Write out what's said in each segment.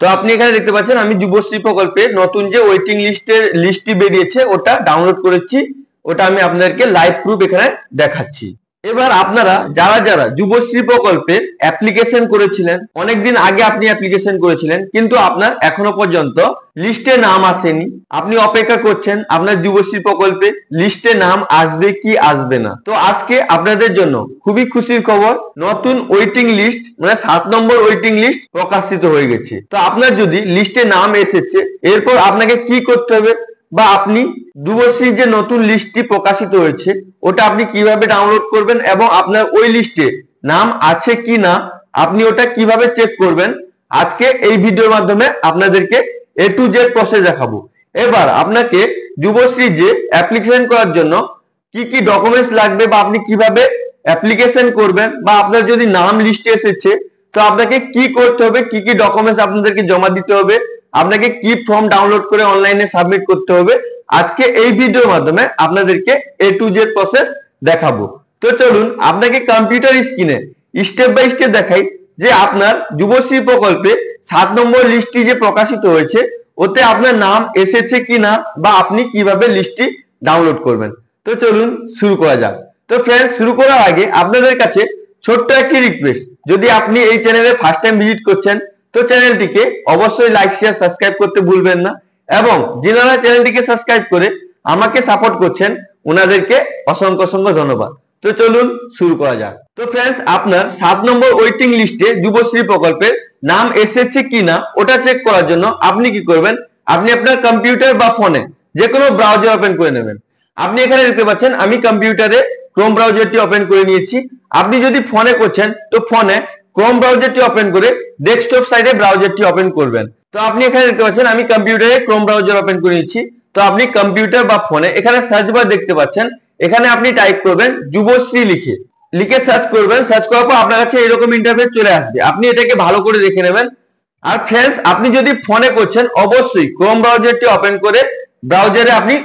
তো আপনি এখানে দেখতে পাচ্ছেন আমি যুবশ্রী প্রকল্পে নতুন যে ওয়েটিং লিস্টটি বেরিয়েছে ওটা ডাউনলোড করেছি, ওটা আমি আপনাদেরকে লাইভ প্রুফ এখানে দেখাচ্ছি। এবার আপনারা যারা যারা যুবশ্রী প্রকল্পে অ্যাপ্লিকেশন করেছিলেন, অনেকদিন আগে আপনি অ্যাপ্লিকেশন করেছিলেন কিন্তু আপনার এখনো পর্যন্ত লিস্টে নাম আসেনি, আপনি অপেক্ষা করছেন আপনার যুবশ্রী প্রকল্পে লিস্টে নাম আসবে কি আসবে না। তো আজকে আপনাদের জন্য খুবই খুশির খবর, নতুন ওয়েটিং লিস্ট মানে 7 নম্বর ওয়েটিং লিস্ট প্রকাশিত হয়ে গেছে। তো আপনার যদি লিস্টে নাম এসেছে, এরপর আপনাকে কি করতে হবে বা আপনি যুবশ্রীর যে নতুন লিস্টটি প্রকাশিত হয়েছে ওটা আপনি কিভাবে ডাউনলোড করবেন এবং আপনার ওই লিস্টে নাম আছে কি না আপনি ওটা কিভাবে চেক করবেন, আজকে এই ভিডিওর মাধ্যমে আপনাদেরকে A to Z প্রসেস দেখাবো। এবার আপনাকে যুবশ্রী যে অ্যাপ্লিকেশন করার জন্য কি কি ডকুমেন্টস লাগবে বা আপনি কিভাবে অ্যাপ্লিকেশন করবেন বা আপনার যদি নাম লিস্টে এসেছে তো আপনাকে কি করতে হবে, কি কি ডকুমেন্টস আপনাদেরকে জমা দিতে হবে, আপনাকে কি ফর্ম ডাউনলোড করে অনলাইনে সাবমিট করতে হবে, আজকে এই ভিডিওর মাধ্যমে আপনাদেরকে A to Z প্রসেস দেখাবো। তো চলুন আপনাকে কম্পিউটার স্ক্রিনে স্টেপ বাই স্টেপ দেখাই যে আপনার যুবশ্রী প্রকল্পে 7 নম্বর লিস্টটি যে প্রকাশিত হয়েছে ওতে আপনার নাম এসেছে কিনা বা আপনি কিভাবে লিস্টটি ডাউনলোড করবেন। তো চলুন শুরু করা যাক। তো ফ্রেন্ডস, শুরু করার আগে আপনাদের কাছে ছোট্ট একটি রিকোয়েস্ট, যদি আপনি এই চ্যানেলে ফার্স্ট টাইম ভিজিট করছেন তো চ্যানেলটিকে অবশ্যই লাইক শেয়ার সাবস্ক্রাইব করতে ভুলবেন না এবং যারা চ্যানেলটিকে সাবস্ক্রাইব করে আমাকে সাপোর্ট করছেন ওনাদেরকে অসংখ্য অসংখ্য ধন্যবাদ। তো চলুন শুরু করা যাক। তো ফ্রেন্ডস, আপনার 7 নম্বর ওয়েটিং লিস্টে যুবশ্রী প্রকল্পের নাম এসেছে কিনা ওটা চেক করার জন্য আপনি কি করবেন, আপনি আপনার কম্পিউটার বা ফোনে যে কোনো ব্রাউজার ওপেন করে নেবেন। আপনি এখানে দেখতে পাচ্ছেন আমি কম্পিউটারে ক্রোম ব্রাউজারটি ওপেন করে নিয়েছি। আপনি যদি ফোনে করছেন তো ফোনে ক্রোম ব্রাউজারটি ওপেন করে ডেস্কটপ সাইডে ব্রাউজারটি ওপেন করবেন। তো আপনি এখানে দেখতে পাচ্ছেন আমি কম্পিউটারে ক্রোম ব্রাউজার ওপেন করে নিয়েছি। তো আপনি কম্পিউটার বা ফোনে এখানে সার্চ বার দেখতে পাচ্ছেন, এখানে আপনি টাইপ করবেন যুবশ্রী লিখে সার্চ করবেন। সার্চ করার পর আপনার কাছে এরকম ইন্টারফেস চলে আসবে, আপনি এটাকে ভালো করে দেখে নেবেন। আর ফ্রেন্ডস, আপনি যদি ফোনে করছেন অবশ্যই ক্রোম ব্রাউজারটি ওপেন করে ব্রাউজারে আপনি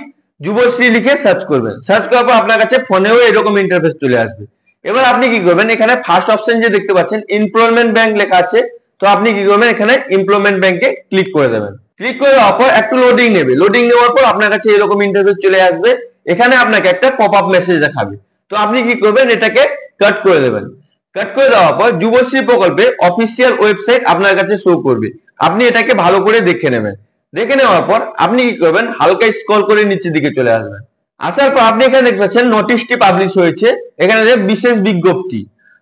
যুবশ্রী লিখে সার্চ করবেন। সার্চ করার পর আপনার কাছে ফোনেও এরকম ইন্টারফেস চলে আসবে। এবার আপনি কি করবেন, এখানে ফার্স্ট অপশন যে দেখতে পাচ্ছেন এমপ্লয়মেন্ট ব্যাংক লেখা আছে, তো আপনি কি করবেন এখানে এমপ্লয়মেন্ট ব্যাংকে ক্লিক করে দেবেন। ক্লিক করে দেওয়ার পর একটু লোডিং নেবে, লোডিং নেওয়ার পর আপনার কাছে এরকম ইন্টারফেস চলে আসবে। এখানে আপনাকে একটা পপ আপ মেসেজ দেখাবে, তো আপনি কি করবেন এটাকে কাট করে দেবেন। কাট করে দেওয়ার পর যুবশ্রী প্রকল্পে অফিসিয়াল ওয়েবসাইট আপনার কাছে শো করবে, আপনি এটাকে ভালো করে দেখে নেবেন। দেখে নেওয়ার পর আপনি কি করবেন হালকা স্ক্রল করে নিচের দিকে চলে আসবেন। আসার পর আপনি এখানে দেখতে পাচ্ছেন নোটিশটি পাবলিশ হয়েছে, এখানে বিশেষ বিজ্ঞপ্তি।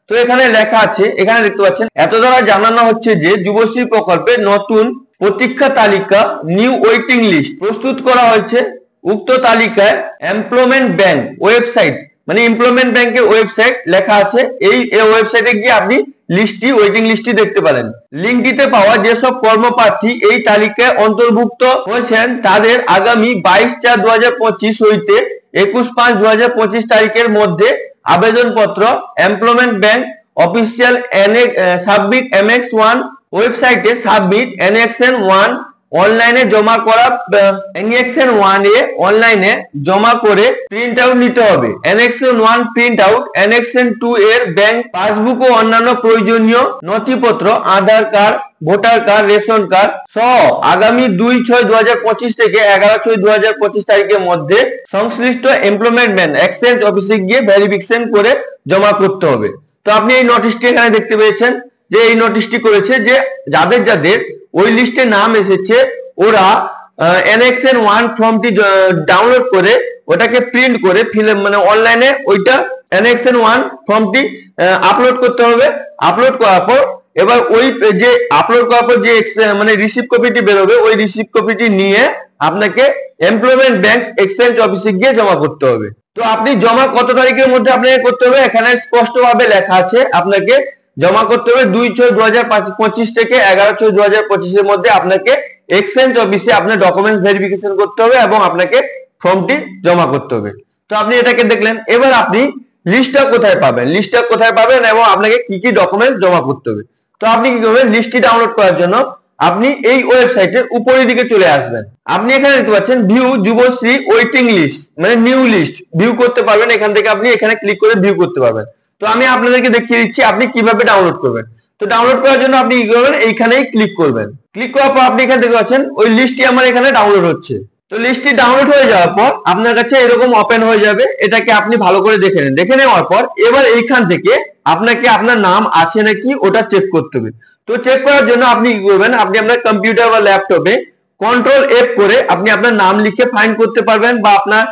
তো এখানে লেখা আছে, এখানে দেখতে পাচ্ছেন এত দ্বারা জানানো হচ্ছে যে যুবশ্রী প্রকল্পে নতুন প্রতীক্ষা তালিকা নিউ ওয়েটিং লিস্ট প্রস্তুত করা হয়েছে। উক্ত তালিকায় এমপ্লয়মেন্ট ব্যাংক ওয়েবসাইট মানে এমপ্লয়মেন্ট ব্যাংকের ওয়েবসাইট লেখা আছে, এই ওয়েবসাইটে গিয়ে আপনি ওয়েটিং লিস্টটি দেখতে পারেন। লিঙ্কটিতে পাওয়া যেসব কর্মপ্রার্থী এই তালিকায় অন্তর্ভুক্ত হয়েছেন তাদের আগামী 22/4/2025 হইতে 21/5/2025 তারিখের মধ্যে আবেদনপত্র employment bank official submit MX1 ওয়েবসাইটে সাবমিট NXN 1 অনলাইনে জমা করা NXN 1 এ অনলাইনে জমা করে প্রিন্ট আউট নিতে হবে। NXN 1 প্রিন্ট আউট NXN 2 এর ব্যাংক পাসবুক ও অন্যান্য প্রয়োজনীয় নথিপত্র Aadhaar card, voter card, ration card সহ আগামী 2/6/2025 থেকে 11/6/2025 তারিখের মধ্যে সংশ্লিষ্ট এমপ্লয়মেন্ট ব্যাংক এক্সচেঞ্জ অফিসে গিয়ে ভেরিফিকেশন করে জমা করতে হবে। তো আপনি এই নোটিশটি এখানে দেখতে পেয়েছেন যে এই নোটিশটি করেছে যে যাদের যাদের ওই লিস্টে নাম এসেছে ওরা NXN 1 ফর্মটি ডাউনলোড করে ওটাকে প্রিন্ট করে মানে অনলাইনে ওইটা NXN 1 ফর্মটি আপলোড করতে হবে। আপলোড করার পর এবার ওই যে আপলোড করার পর যে মানে রিসিভ কপিটি বেরোবে ওই রিসিভ কপিটি নিয়ে আপনাকে এমপ্লয়মেন্ট ব্যাংক এক্সচেঞ্জ অফিসে গিয়ে জমা করতে হবে। তো আপনি জমা কত তারিখের মধ্যে আপনাকে করতে হবে এখানে স্পষ্টভাবে লেখা আছে, আপনাকে জমা করতে হবে 2/6/2025 থেকে 11/6/2025 এর মধ্যে আপনাকে এক্সচেঞ্জ অফিসে আপনার ডকুমেন্টস ভেরিফিকেশন করতে হবে এবং আপনাকে ফর্মটি জমা করতে হবে। তো আপনি এটাকে দেখলেন। এবার আপনি লিস্টটা কোথায় পাবেন এবং আপনাকে কি কি ডকুমেন্টস জমা করতে হবে। তো আপনি কি করবেন, লিস্টটি ডাউনলোড করার জন্য আপনি এই ওয়েবসাইটের উপরের দিকে চলে আসবেন। আপনি এখানে দেখতে পাচ্ছেন ভিউ যুবশ্রী ওয়েটিং লিস্ট মানে নিউ লিস্ট ভিউ করতে পারবেন, এখান থেকে আপনি এখানে ক্লিক করে ভিউ করতে পারবেন। তো আমি আপনাদেরকে দেখিয়ে দিচ্ছি আপনি কিভাবে ডাউনলোড করবেন। তো তো ডাউনলোড করার জন্য আপনি কি করবেন, এইখানেই ক্লিক করবেন। ক্লিক করার পর আপনি এখানে দেখতে পাচ্ছেন ওই লিস্টটি আমার এখানে ডাউনলোড হচ্ছে। তো লিস্টটি ডাউনলোড হয়ে যাওয়ার পর আপনার কাছে এরকম ওপেন হয়ে যাবে। এটাকে আপনি ভালো করে দেখে নেন। দেখে নেওয়ার পর এবার এইখান থেকে আপনাকে আপনার নাম আছে নাকি ওটা চেক করতে হবে। তো চেক করার জন্য আপনি কি করবেন, আপনি আপনার কম্পিউটার বা ল্যাপটপে কন্ট্রোল F করে আপনি আপনার নাম লিখে ফাইন্ড করতে পারবেন, বা আপনার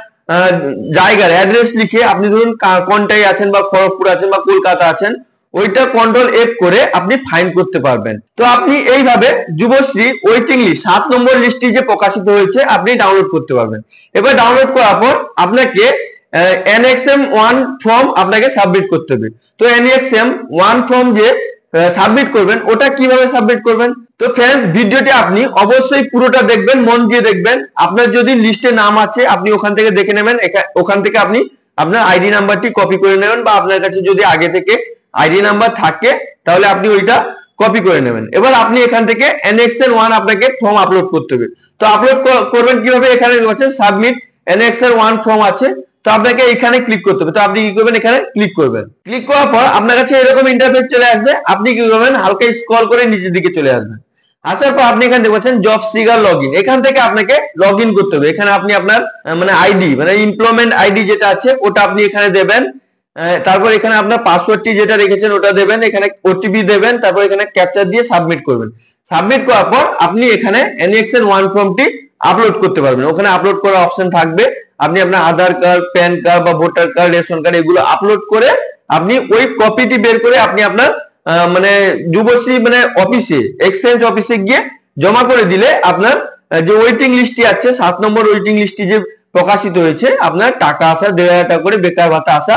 জায়গার অ্যাড্রেস লিখে আপনি ধরুন কোনটাই আছেন, বা খড়গপুর আছেন বা কলকাতা আছেন, ওইটা কন্ট্রোল F করে আপনি ফাইন্ড করতে পারবেন। তো আপনি এইভাবে যুবশ্রী ওয়েটিং লিস্ট 7 নম্বর লিস্টটি যে প্রকাশিত হয়েছে আপনি ডাউনলোড করতে পারবেন। এবার ডাউনলোড করার পর আপনাকে NXM1 ফর্ম আপনাকে সাবমিট করতে হবে। তো NXM1 ফর্ম যে সাবমিট করবেন ওটা কিভাবে সাবমিট করবেন। তো फ्रेंड्स ভিডিওটি আপনি অবশ্যই পুরোটা দেখবেন, মন দিয়ে দেখবেন। আপনার যদি লিস্টে নাম আছে আপনি ওখান থেকে দেখে নেবেন, ওখান থেকে আপনি আপনার আইডি নাম্বারটি কপি করে নেবেন, বা আপনার কাছে যদি আগে থেকে আইডি নাম্বার থাকে তাহলে আপনি ওইটা কপি করে নেবেন। এবার আপনি এখান থেকে NXL1 আপনাকে ফর্ম আপলোড করতে হবে। তো আপলোড করবেন কিভাবে, এখানে দেখছেন সাবমিট NXL1 ফর্ম আছে, তো আপনাকে এখানে ক্লিক করতে হবে। তো আপনি কি করবেন, এখানে ক্লিক করবেন। ক্লিক করার পর আপনার কাছে এরকম ইন্টারফেস চলে আসবে। আপনি কি করবেন, হালকা স্ক্রল করে নিচের দিকে চলে আসবেন। আসার পর আপনি এখানে দেখছেন জব সিগার লগইন, এখান থেকে আপনাকে লগইন করতে হবে। এখানে আপনি আপনার মানে আইডি মানে এমপ্লয়মেন্ট আইডি যেটা আছে ওটা আপনি এখানে দেবেন। তারপর এখানে আপনার পাসওয়ার্ডটি যেটা রেখেছেন ওটা দেবেন, এখানে ওটিপি দেবেন, তারপর এখানে ক্যাপচা দিয়ে সাবমিট করবেন। সাবমিট করার পর আপনি এখানে NXL1 ফর্মটি আপলোড করতে পারবেন। ওখানে আপলোড করার অপশন থাকবে। আপনি আপনার আধার কার্ড, প্যান কার্ড বা ভোটার কার্ড, রেশন কার্ড এগুলো আপলোড করে আপনি ওই কপিটি বের করে আপনি আপনার মানে যুবশ্রী মানে অফিসে, এক্সচেঞ্জ অফিসে গিয়ে জমা করে দিলে আপনার যে ওয়েটিং লিস্টটি আছে 7 নম্বর ওয়েটিং লিস্টটি যে প্রকাশিত হয়েছে, আপনার টাকা আসা 1,500 টাকা করে বেকার ভাতা আসা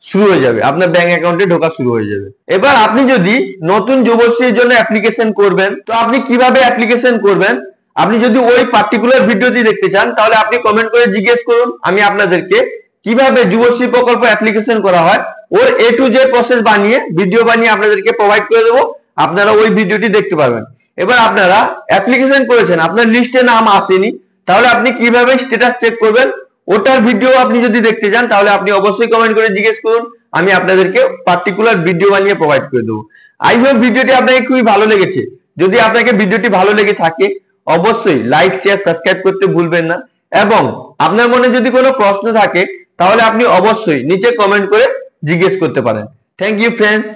শুরু হয়ে যাবে, আপনার ব্যাংক অ্যাকাউন্টে ঢোকা শুরু হয়ে যাবে। এবার আপনি যদি নতুন যুবশ্রীর জন্য অ্যাপ্লিকেশন করবেন, তো আপনি কিভাবে অ্যাপ্লিকেশন করবেন, আপনি যদি ওই পার্টিকুলার ভিডিওটি দেখতে চান তাহলে আপনি কমেন্ট করে জিজ্ঞেস করুন। আমি আপনাদেরকে কিভাবে যুবশ্রী প্রকল্প অ্যাপ্লিকেশন করা হয় ওর A to Z প্রসেস বানিয়ে ভিডিও বানিয়ে আপনাদেরকে প্রোভাইড করে দেবো, আপনারা ওই ভিডিওটি দেখতে পারবেন। এবার আপনারা অ্যাপ্লিকেশন করেছেন, আপনার লিস্টে নাম আসেনি, তাহলে আপনি কিভাবে স্ট্যাটাস চেক করবেন ওটার ভিডিও আপনি যদি দেখতে চান তাহলে আপনি অবশ্যই কমেন্ট করে জিজ্ঞেস করুন, আমি আপনাদেরকে পার্টিকুলার ভিডিও বানিয়ে প্রোভাইড করে দেবো। আই হোপ ভিডিওটি আপনাকে খুবই ভালো লেগেছে। যদি আপনাকে ভিডিওটি ভালো লেগে থাকে অবশ্যই লাইক, শেয়ার, সাবস্ক্রাইব করতে ভুলবেন না, এবং আপনার মনে যদি কোনো প্রশ্ন থাকে তাহলে আপনি অবশ্যই নিচে কমেন্ট করে জিজ্ঞেস করতে পারেন। Thank you friends.